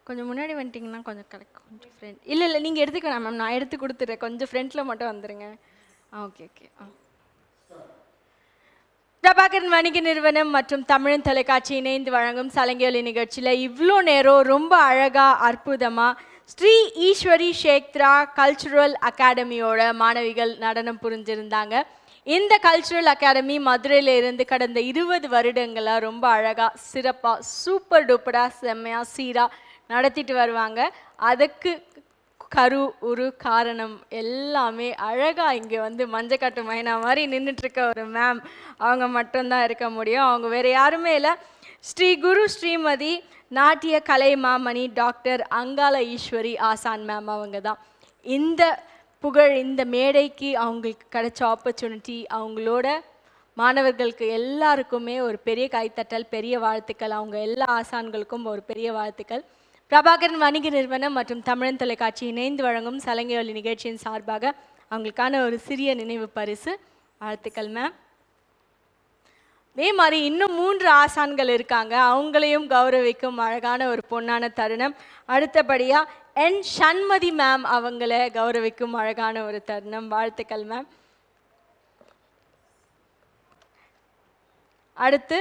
கொஞ்சம் முன்னாடி வந்துட்டிங்கன்னா கொஞ்சம் கரெக்ட். கொஞ்சம் ஃப்ரெண்ட் இல்லை நீங்கள் எடுத்துக்கலாம் மேம், நான் எடுத்து கொடுத்துட்றேன். கொஞ்சம் ஃப்ரெண்டில் மட்டும் வந்துடுங்க. ஓகே. பிரபாகரன் வணிக நிறுவனம் மற்றும் தமிழன் தொலைக்காட்சி இணைந்து வழங்கும் சலங்கை நிகழ்ச்சியில் இவ்வளோ நேரம் ரொம்ப அழகாக அற்புதமாக ஸ்ரீ ஈஸ்வரி ஷேக்த்ரா கல்ச்சுரல் அகாடமியோட மாணவிகள் நடனம் புரிஞ்சிருந்தாங்க. இந்த கல்ச்சுரல் அகாடமி மதுரையில் இருந்து கடந்த 20 வருடங்களாக ரொம்ப அழகாக சிறப்பாக சூப்பர் டூப்பராக செம்மையாக சீராக நடத்திட்டு வருவாங்க. அதுக்கு காரணம் எல்லாமே அழகாக இங்கே வந்து மஞ்சக்காட்டு மைனா மாதிரி நின்றுட்டுருக்க ஒரு மேம், அவங்க மட்டும்தான் இருக்க முடியும். அவங்க வேறு யாருமே இல்லை. ஸ்ரீ குரு ஸ்ரீமதி நாட்டிய கலை மாமணி டாக்டர் அங்காள ஈஸ்வரி ஆசான் மேம் அவங்க தான். இந்த புகழ், இந்த மேடைக்கு அவங்களுக்கு கிடைச்ச ஆப்பர்ச்சுனிட்டி, அவங்களோட மாணவர்களுக்கு எல்லாருக்குமே ஒரு பெரிய கைத்தட்டல், பெரிய வாழ்த்துக்கள். அவங்க எல்லா ஆசான்களுக்கும் ஒரு பெரிய வாழ்த்துக்கள். பிரபாகரன் வணிக நிறுவனம் மற்றும் தமிழன் தொலைக்காட்சி இணைந்து வழங்கும் சலங்கை ஒலி நிகழ்ச்சியின் சார்பாக அவங்களுக்கான ஒரு சிறிய நினைவு பரிசு. வாழ்த்துக்கள் மேம். அதே மாதிரி இன்னும் 3 ஆசான்கள் இருக்காங்க, அவங்களையும் கௌரவிக்கும் அழகான ஒரு பொன்னான தருணம். அடுத்தபடியாக என் சண்மதி மேம் அவங்கள கௌரவிக்கும் அழகான ஒரு தருணம். வாழ்த்துக்கள் மேம். அடுத்து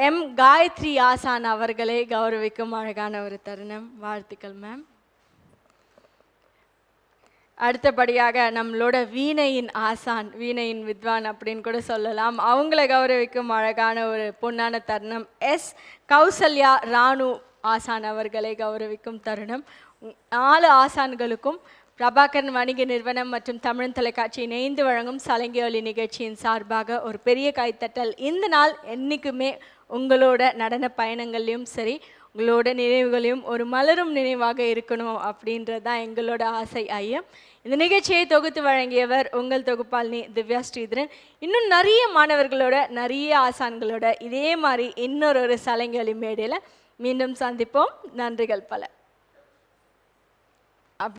எம் காயத்ரி ஆசான் அவர்களை கௌரவிக்கும் அழகான ஒரு தருணம். வாழ்த்துக்கள் மேம். அடுத்தபடியாக நம்மளோட வீணையின் ஆசான், வீணையின் வித்வான் அப்படின்னு கூட சொல்லலாம், அவங்கள கௌரவிக்கும் அழகான ஒரு பொன்னான தருணம். எஸ் கௌசல்யா ராணு ஆசான் அவர்களை கௌரவிக்கும் தருணம். 4 ஆசான்களுக்கும் பிரபாகரன் வணிக நிறுவனம் மற்றும் தமிழன் தொலைக்காட்சி இணைந்து வழங்கும் சலங்கை ஒலி நிகழ்ச்சியின் சார்பாக ஒரு பெரிய கைத்தட்டல். இந்த நாள் என்றைக்குமே உங்களோட நடன பயணங்கள்லையும் சரி, உங்களோட நினைவுகளையும் ஒரு மலரும் நினைவாக இருக்கணும் அப்படின்றது தான் எங்களோட ஆசை ஐயம். இந்த நிகழ்ச்சியை தொகுத்து வழங்கியவர் உங்கள் தொகுப்பாளினி திவ்யா ஸ்ரீதரன். இன்னும் நிறைய மாணவர்களோட, நிறைய ஆசான்களோட இதே மாதிரி இன்னொரு சலங்கை ஒலி மேடையில் மீண்டும் சந்திப்போம். நன்றிகள் பல.